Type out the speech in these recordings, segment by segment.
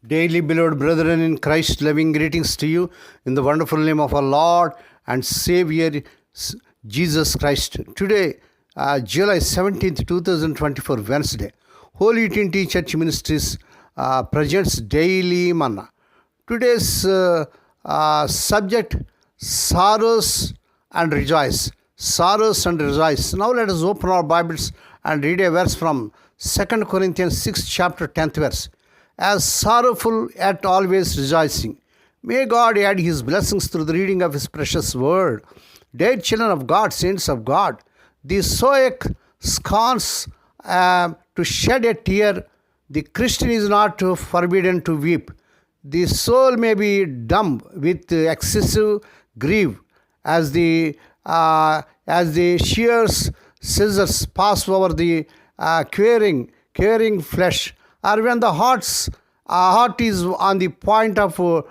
Daily, beloved brethren in Christ, loving greetings to you in the wonderful name of our Lord and Savior Jesus Christ. Today, July 17th, 2024, Wednesday, Holy Trinity Church Ministries presents Daily Manna. Today's subject, Sorrows and Rejoice. Sorrows and Rejoice. Now let us open our Bibles and read a verse from 2 Corinthians 6, chapter 10th verse. As sorrowful yet always rejoicing. May God add His blessings through the reading of His precious word. Dear children of God, saints of God, the Stoic scorns to shed a tear. The Christian is not forbidden to weep. The soul may be dumb with excessive grief as the shears scissors pass over the quivering flesh, or when the heart is on the point of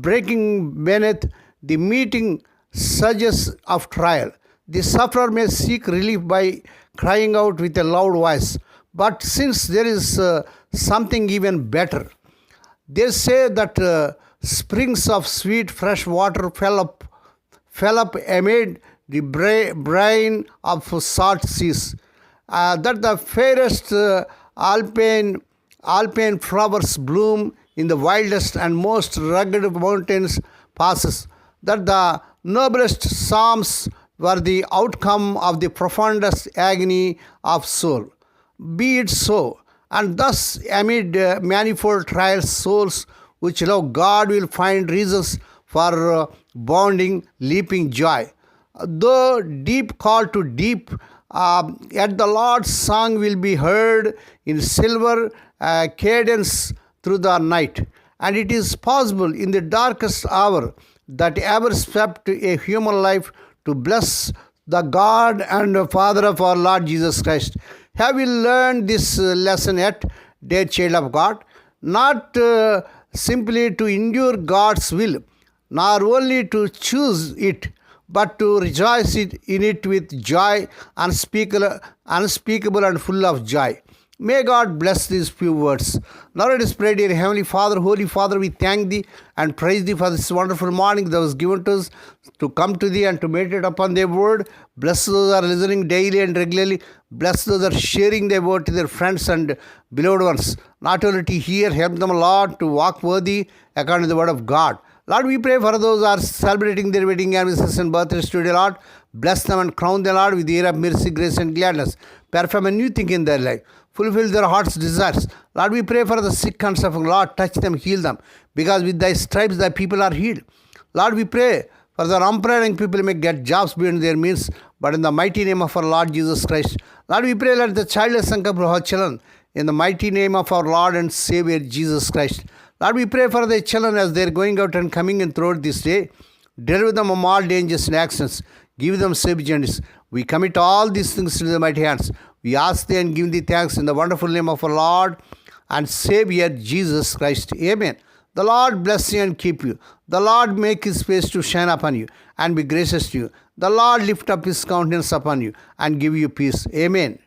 breaking beneath the meeting surges of trial. The sufferer may seek relief by crying out with a loud voice. But since there is something even better, they say that springs of sweet fresh water fell up amid the brine of salt seas, that the fairest alpine flowers bloom in the wildest and most rugged mountains passes, that the noblest psalms were the outcome of the profoundest agony of soul. Be it so, and thus amid manifold trials, souls which love God will find reasons for bounding, leaping joy. Though deep call to deep, yet the Lord's song will be heard in silver cadence through the night. And it is possible in the darkest hour that ever swept a human life to bless the God and Father of our Lord Jesus Christ. Have you learned this lesson yet, dear child of God? Not simply to endure God's will, nor only to choose it, but to rejoice in it with joy unspeakable and full of joy. May God bless these few words. Now let us pray. Dear Heavenly Father, Holy Father, we thank Thee and praise Thee for this wonderful morning that was given to us to come to Thee and to meditate upon Thy word. Bless those who are listening daily and regularly. Bless those who are sharing Thy word to their friends and beloved ones. Not only to hear, help them, Lord, to walk worthy according to the word of God. Lord, we pray for those who are celebrating their wedding anniversaries and birthdays today, Lord. Bless them and crown them, Lord, with the year of mercy, grace, and gladness. Perform a new thing in their life. Fulfill their heart's desires. Lord, we pray for the sick and suffering. Lord, touch them, heal them. Because with Thy stripes, Thy people are healed. Lord, we pray for the unpraying people may get jobs beyond their means. But in the mighty name of our Lord Jesus Christ. Lord, we pray let the childless and couple of our children. In the mighty name of our Lord and Savior Jesus Christ. Lord, we pray for the children as they are going out and coming in throughout this day. Deliver them from all dangers and accidents. Give them safe journeys. We commit all these things to the mighty hands. We ask Thee and give Thee thanks in the wonderful name of our Lord and Savior Jesus Christ. Amen. The Lord bless you and keep you. The Lord make His face to shine upon you and be gracious to you. The Lord lift up His countenance upon you and give you peace. Amen.